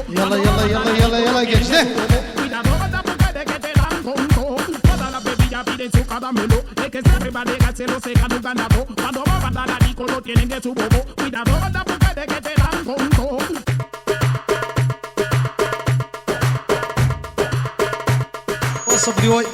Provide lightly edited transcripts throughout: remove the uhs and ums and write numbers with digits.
يلا يلا يلا يلا يلا gençler. وصبري وي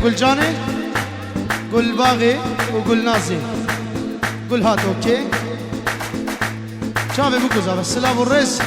قول جاني قول باغي وقول نازي قول هات اوكي شافي بكو زاب السلام والرئيس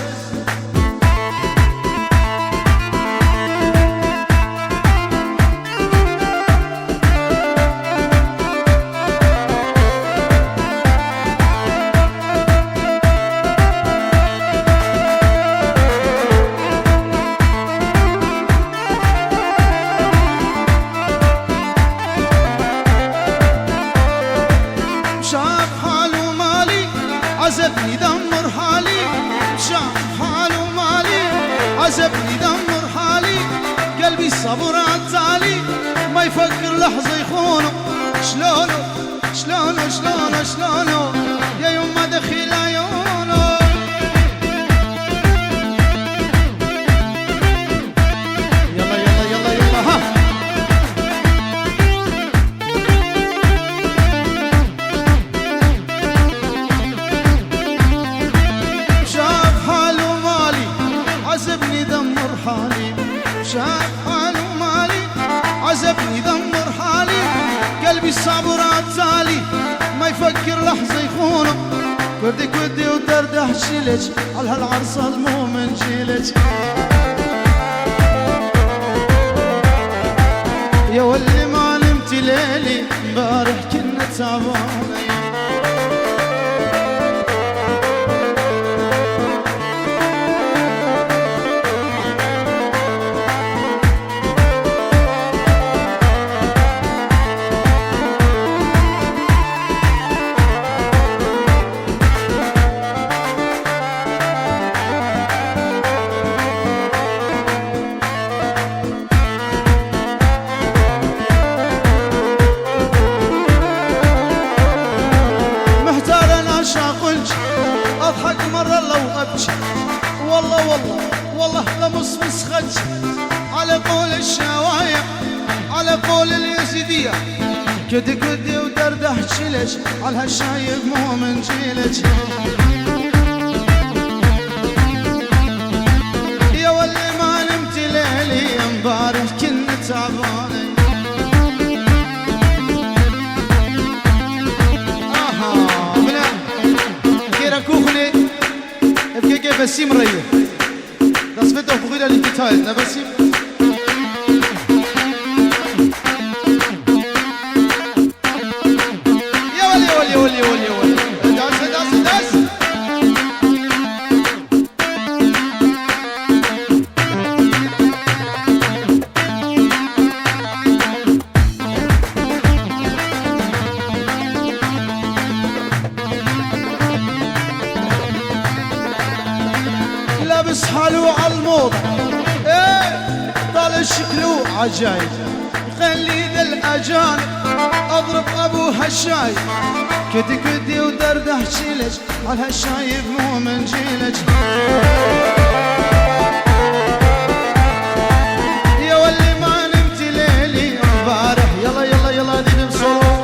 عزبني دمر حالي شاف حاله مالي عزبني دمر حالي قلبي الصبر عتالي ما يفكر لحظة يخونه شلونه شلونه شلونه شلونه يا يوم ما دخل عيونه يلا يلا يلا يلا ها عزبني دمر حالي شاف حاله مالي عزبني دمر حالي قلبي الصبر عتالي ما يفكر لحظة يخونه كردي كردي ودرده شيلج على هالعرص المو من جيلج يا واللي ما نمت ليلي امبارح كنا تعبانين اضحك مرة لو ابكي والله والله والله لمصمص خدش على قول الشوايع على قول اليزيدية كدي كدي ودرده شلش على هالشايب مو من جيلج يا واللي ما نمت ليلي امبارح كنا تعبانين كوخلي ابكي كيف بسيم ريه تصفيته وخوغيلا اللي تتهايد نبسيم يا ولي يا ولي يا ولي يا ولي يا ولي داس داس داس لابس حلو عالموضة ايه طال شكله عجايب خلي ذا الاجانب اضرب ابوها الشايب كدي كدي ودرده شيلج على هالشايب مو من جيلج يا واللي ما نمت ليلي امبارح يلا يلا يلا دي نمسولو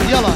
يلا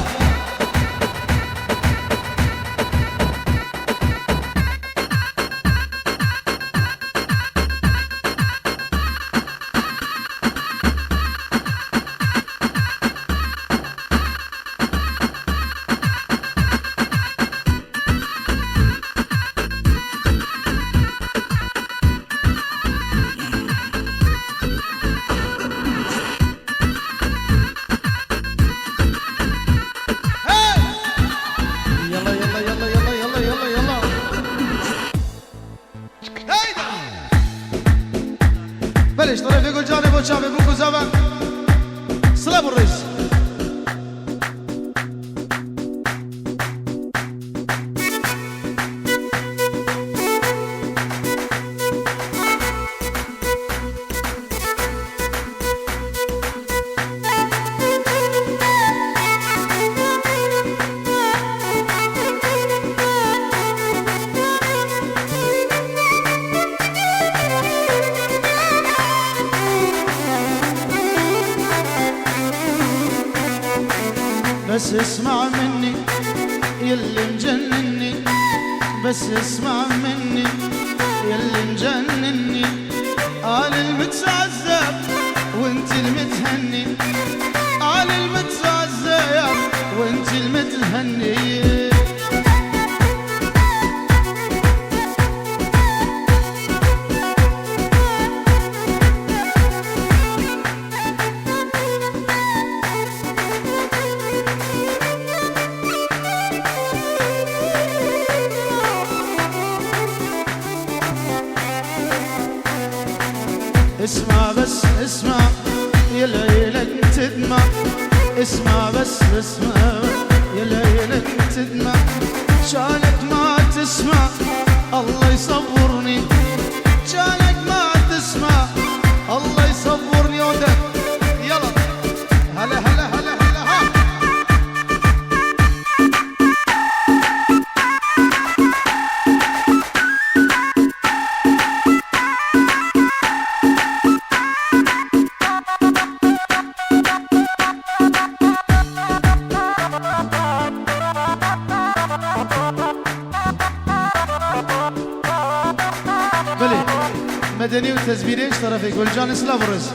بلش طريق يقول جاني بو شافي بوكو زبان سلام الرئيس بس اسمع مني يلي مجنني، بس اسمع مني يلي مجنني. أنا المتعذب وانت المتهني، أنا المتعذب وانت المتهني. اسمع بس اسمع يلعيلك تدمع، اسمع بس اسمع يلعيلك تدمع. شانك ما تسمع الله يصبرني، شانك ما تسمع الله يصبرني. ودك يلا هلا هلا هلا هلا ها. مدني وتزبيري ايش طرفي يقول جان سلافرز.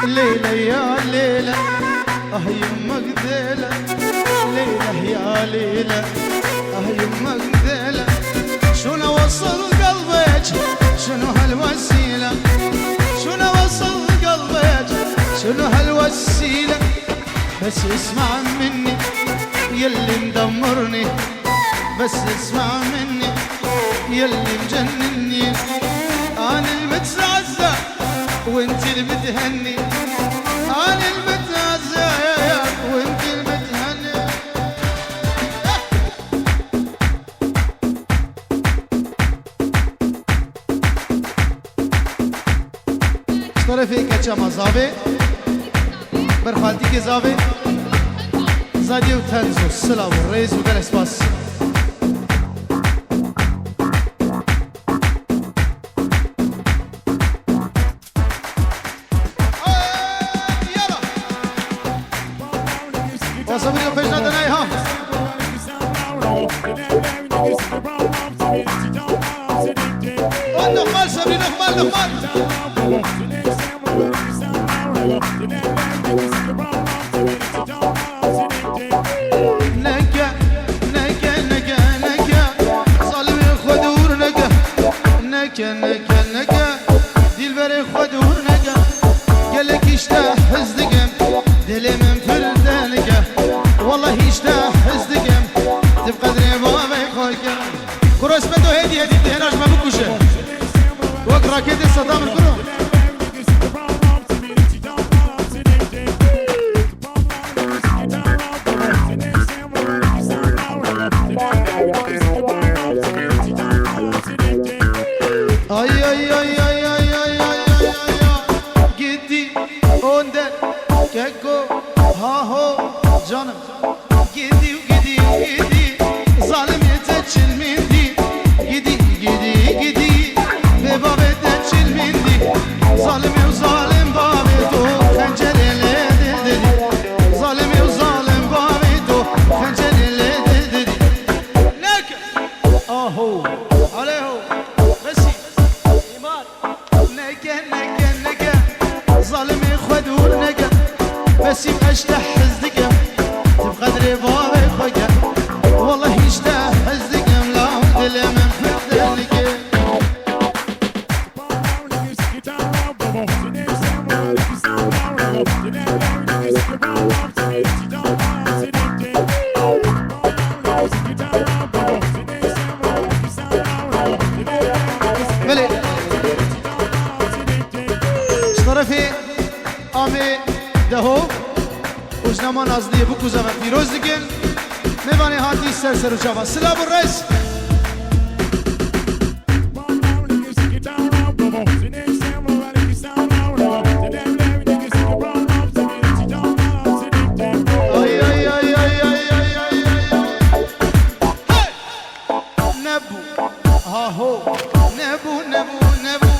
الليلة يا ليلة اه يمك ذيلة، ليلة يا ليلة اه يمك ذيلة. شنو وصل قلبك شنو هالوسيلة، شنو وصل قلبك شنو هالوسيلة. بس اسمع مني يلي مدمرني، بس اسمع مني يلي مجنني. أنا المتعزى وانت المتهني، أنا المتعزى وانت المتهني. طرفي كچما زاوي برخالتي كي زاوي زادي وتنزو السلام والريز ودل اسباس. يلا وصبري وفجنا دناي ها. نخمال صبري نخمال نخمال. نكا نكا نكا نكا ظالمي خدور نكا نكا نكا نكا دلبري خدور نكا قالك اشتاح حزدقم دلي من فردانكا والله اشتاح حزدقم تبقى دري بابي خوكا كروس بدو هدي هدي تهناش ما بكوشه وقرا كده صدام الكرو. Ay ay ay ay ay ay ay ay gitti ondan keko ha ho canım gidiyor gidiyor gidiyor zalim yeteçilmindi gidi gidi gidi ve babeteçilmindi zalim yo zalim babeto pencerele dedi zalim yo zalim babeto pencerele dedi nek aho aleho ظالمي خدور نقا بس يشتح حزدقم تبقى دري بابي خوكا والله يشتح حزدقم لا ودل من فدلقم. ملي طرفي آمي دهو وجنما نازلیه بکو زمن پیروز دیگن میبانی هاتی سر سر و چاوا سلام الرئیس. نبو ها هو نبو نبو نبو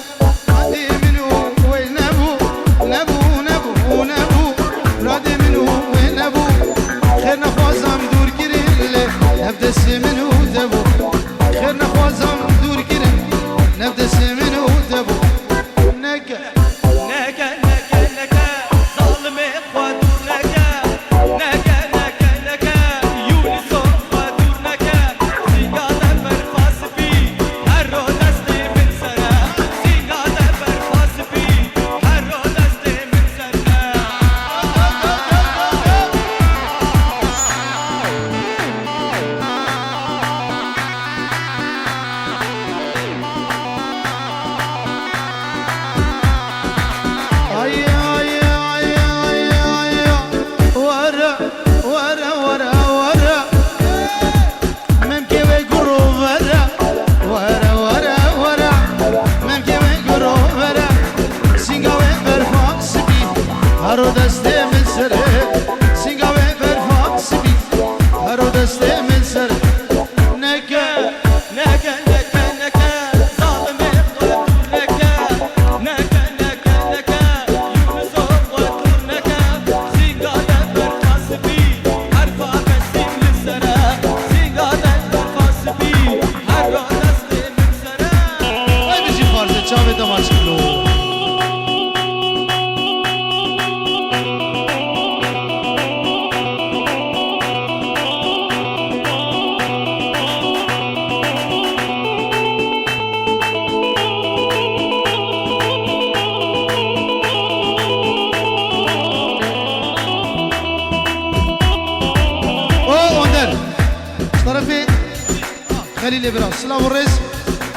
خليل براس سلام الرز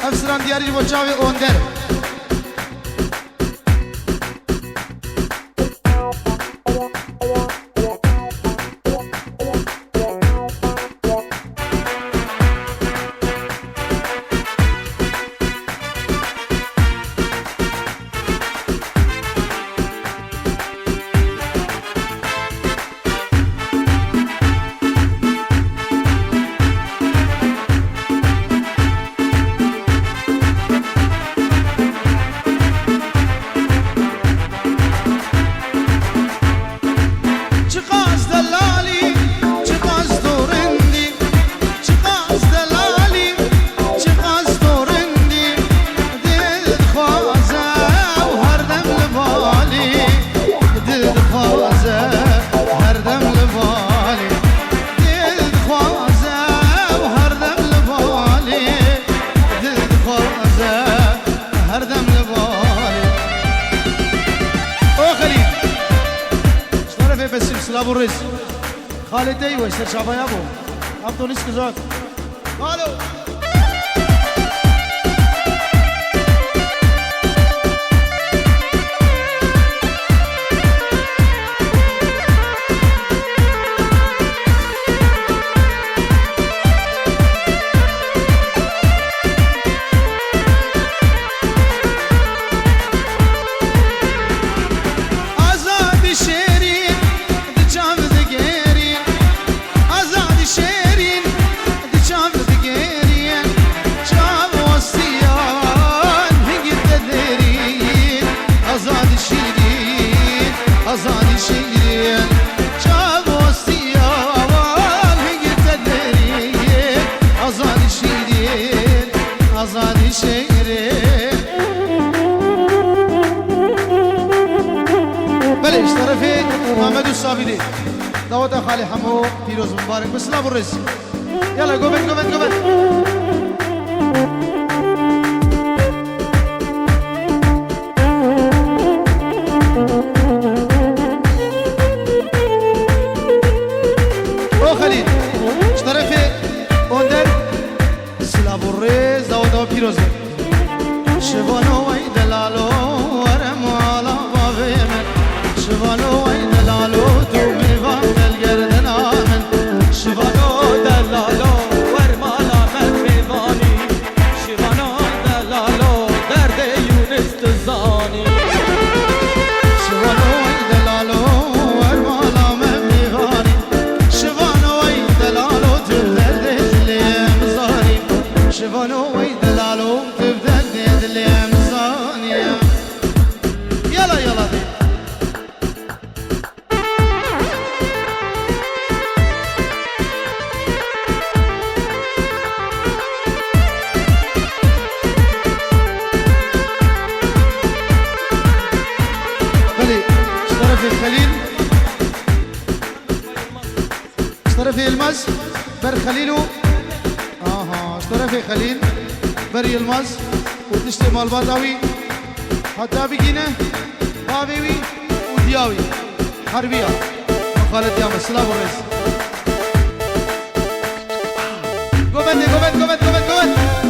افسران دياري بوچاوي اوندر ابو الرز خالد ايوه يصير شعبان ابو عبدو نسك زوج الو بلش طرفي محمد الصابري دعوت خالي حمو فيروز مبارك بس لا برز يلا قوبت قوبت قوبت او خليل طرفي اوندر سلا برز دعوت فيروز شبانو وي دلالو ورمالا بابيمن شبانو وي دلالو تو ميفان دلگردن آمن شبانو دلالو ورمالا من ميفاني شبانو دلالو درد يونس تزاني شبانو وي دلالو ورمالا من ميفاني شبانو وي دلالو تبدل دلي مزاني شبانو وي دلالو تبدل دلي مزاني يلا يلا دي خليل اشترى في الماس بر خليلو اشترى في خليل بر الماس وتشتي مال باطاوي حتى بيجينا باوي ودياوي حربيه خالد يا مسلا برز قوبت قوبت قوبت قوبت قوبت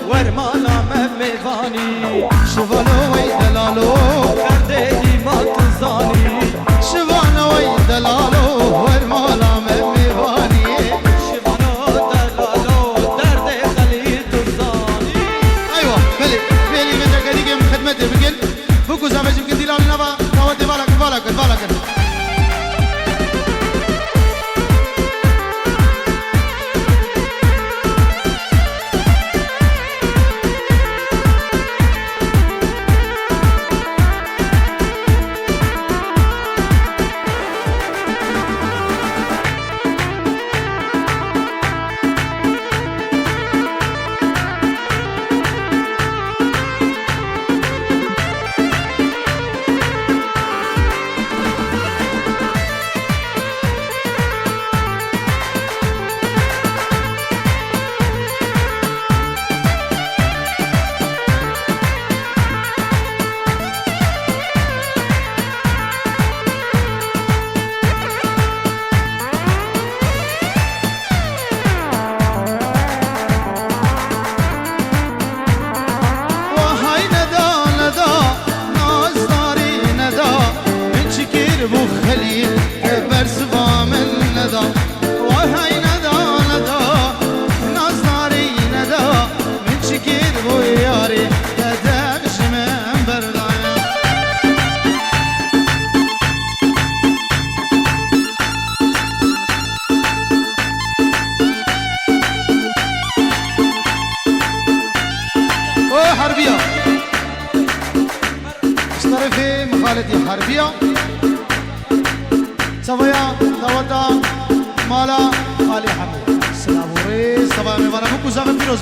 ورمالا من ميفاني شبانو وي دلالو دردي ما تزاني شبانو وي دلالو ورمالا من ميفاني شبانو دلالو درد خليل تزاني ايوه بلي بيلي من دقيقه من خدمتي بقل بوكو زعما جبت ديلال نبا نودي بالك بالك بالك والدي حربية صفايا دوتا مالا خالي حمد السلام وريس صفايا ميوانا بكو زاغن فيروز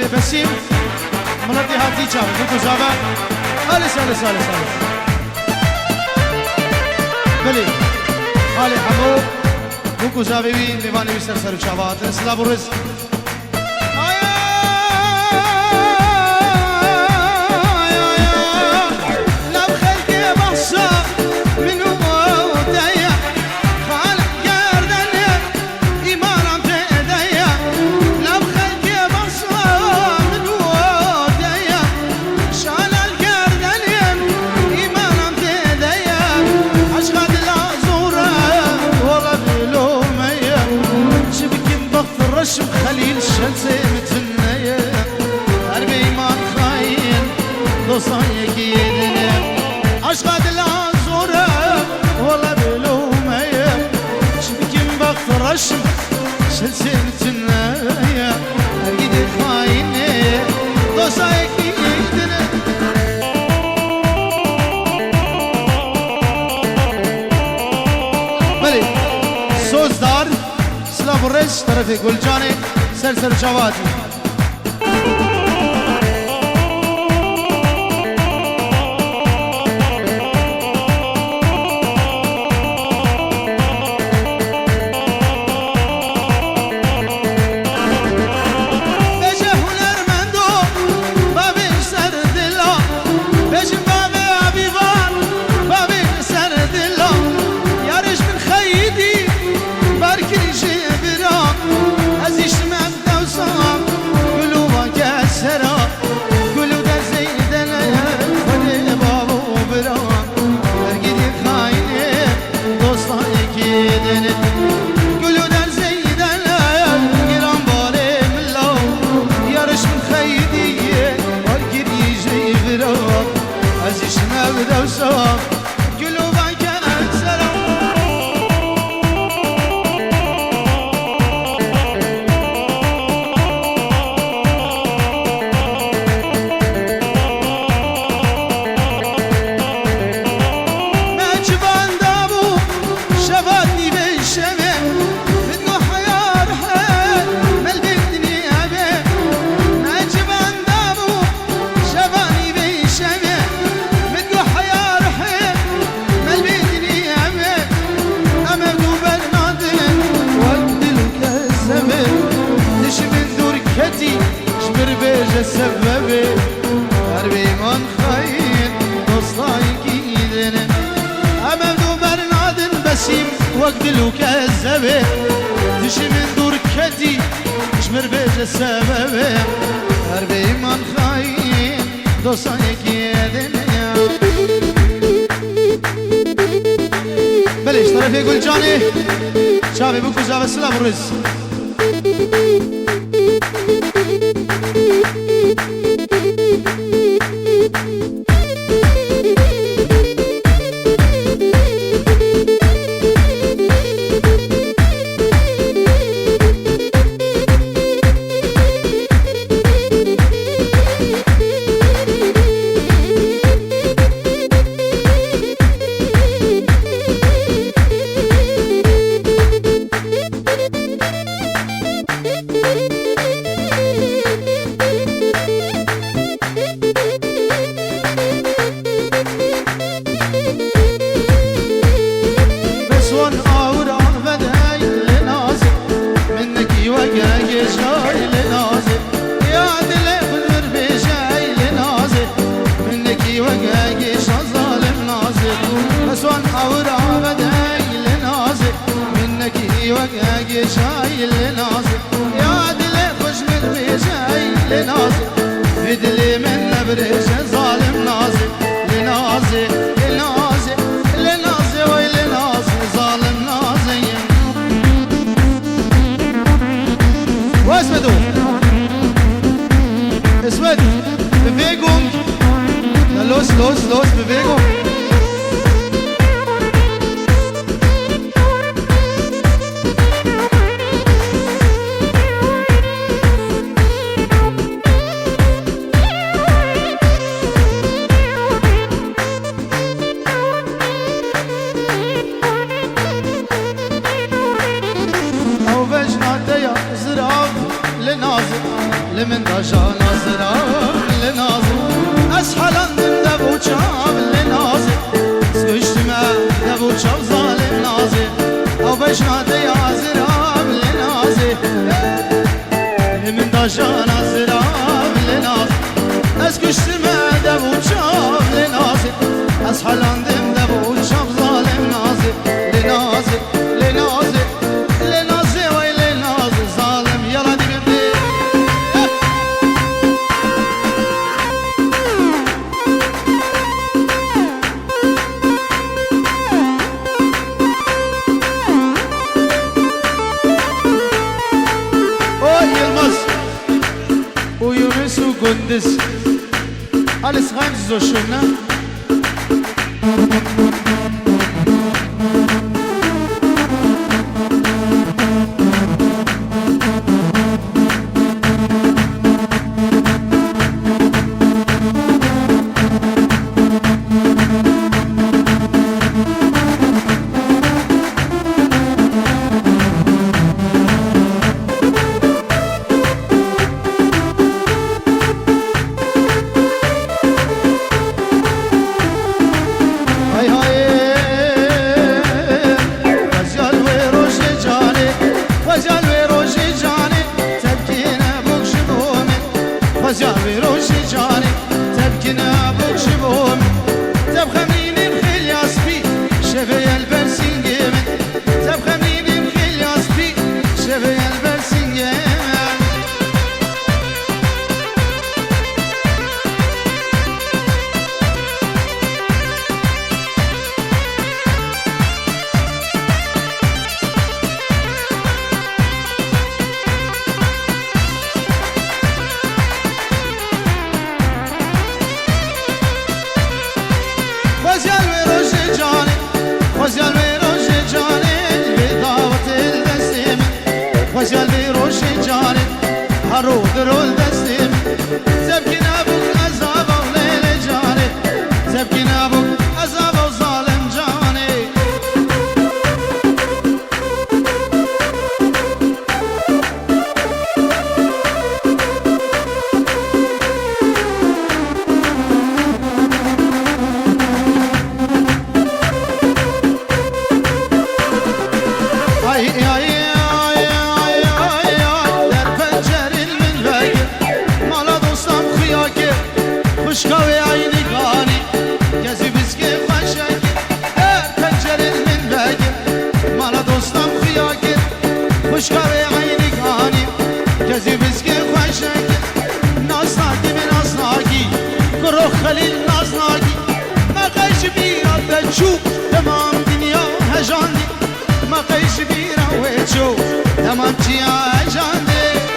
بي بسيم منطي هاتي شاب بكو زابا ألس بلي خالي حمو بكو زابي ميواني بيستر سرو شابات سلاب الرزق خليل شمسي متنية قلبي ما خاين ضصايا كيدنا عشقات العزورة والله بلومية شبكي بخت رشم شمسي متنية قلبي خاين ضصايا كيدنا بلي سوز دار سلاف الرش طرفي قلجاني سلسل شواتي السبب قلبي من خير ضصايك يدنا أمام برناد بسيم وقدلو كالزبي تشي من دور كتي شمر بيج السبب قلبي من خير ضصايك يدنا بلش طرف يقول جاني شابي بكو زاب السلام الرز يا جاي لنازل يا دلي خوش من بيجاي لنازل بدلي من نبريجه ظالم نازل لنازل لنازل لنازل وي لنازل ظالم نازل واسمدوا اسمد Bewegung na los los los Bewegung لمن رجعنا زراب لنازل أسحلان من دبو شاب لنازل سكشت ما دبو شاب ظالم نازل أو بشنا ديا زراب لنازل لمن رجعنا زراب لنازل أسكشت ما دبو شاب لنازل أسحلان من دبو شاب ظالم نازل لنازل لنازل لنازل وي لنازل ظالم يلا دي Gündüz alles rein so schön, ne? هرود رول دستیم تبكي نابوك عذاب وليل جاني تبكي نابوك عذاب وظالم جاني خوشکاوی عینی گانی گزی بسکی خوشک در پنجره من بگی مالا دوستم خیاکت خوشکاوی عینی گانی گزی بسکی خوشک ناسناکی من ناسناکی گروه خلیل ناسناکی مقایش بیرا بچو تمام دنیا هجاندی مقایش بیرا وچو تمام چیا هجاندی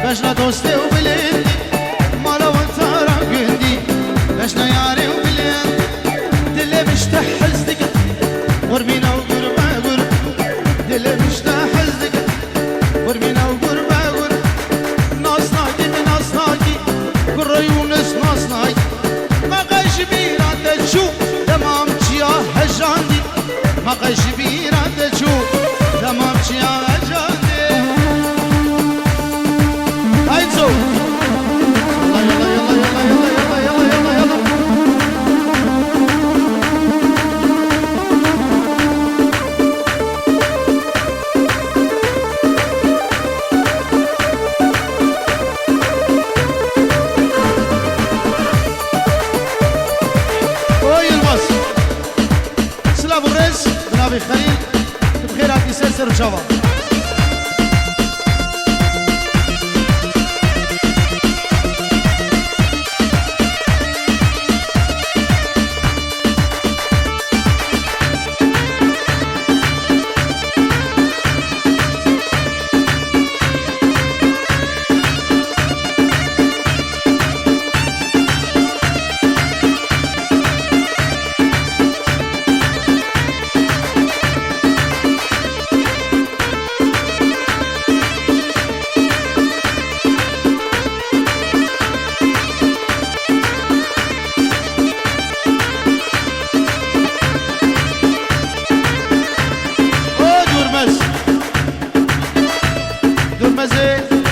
بشنا دوستي وبلندي مالا وانتارا قندي بشنا ياري وبلندي دلي مشتاح حزدك ورمينا وقربا قرب دلي مشتاح حزدك ورمينا وقربا قرب ناس ناقي من ناس ناقي قرر يونس ناس ناقي ما قايش بيرا تشو تمام جيا هجاندي ما قايش بيرا تشو تمام جيا هجاندي يلا يلا يلا يلا يلا صبري خليل بخيرات يسلسل رجوة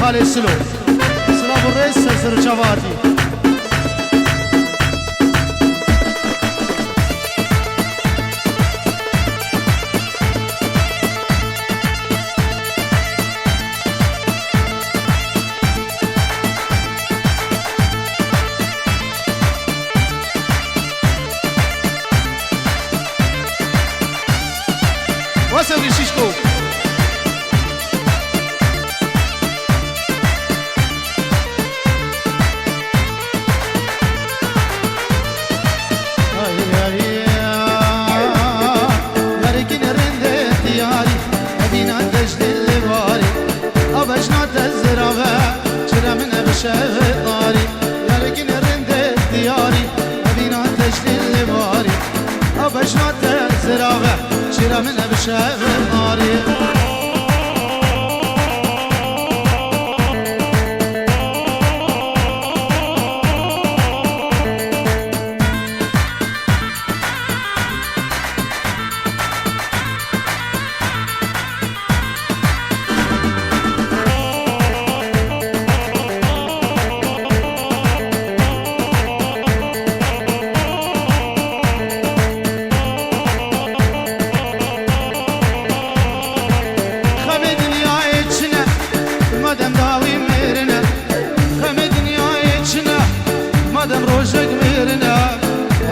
خالي سلو سلام الرئيس سلسل جواتي واسوي شيشكو شهداري يا رجل رند دياري أبينا تجلي اللباري أبشنا تزرعه شرا من بشهداري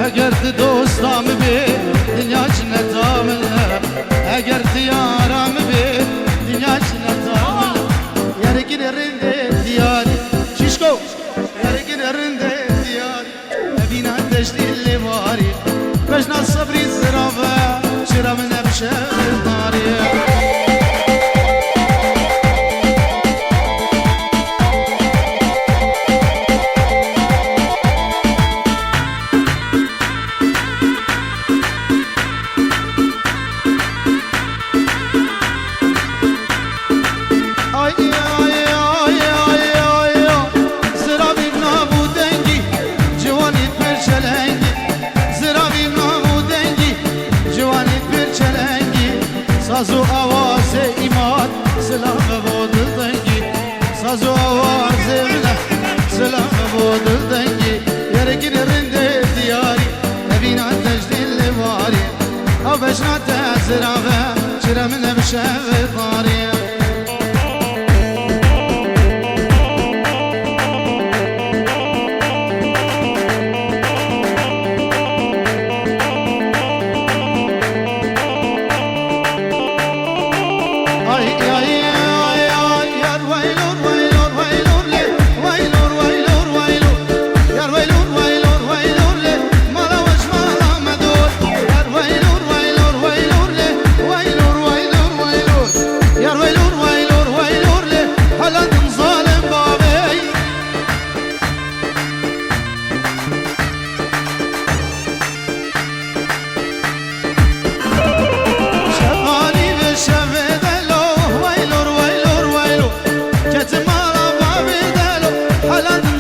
اگر دوستام بی دنیا جنتامله اگر دیارام بی دنیا جنتامله یارگی رنده دیاری شیشکو یارگی رنده دیاری ابینا تجلیل واری بجنا صبری زرافه شرا من بشه ناری سازو آواز ایمان سلام بود دنگی سازو آواز ایمان سلام بود دنگی یارگی رنده دیاری نبینا تجلیل واری آبشنا تزرعه چرا من بشه واری Alan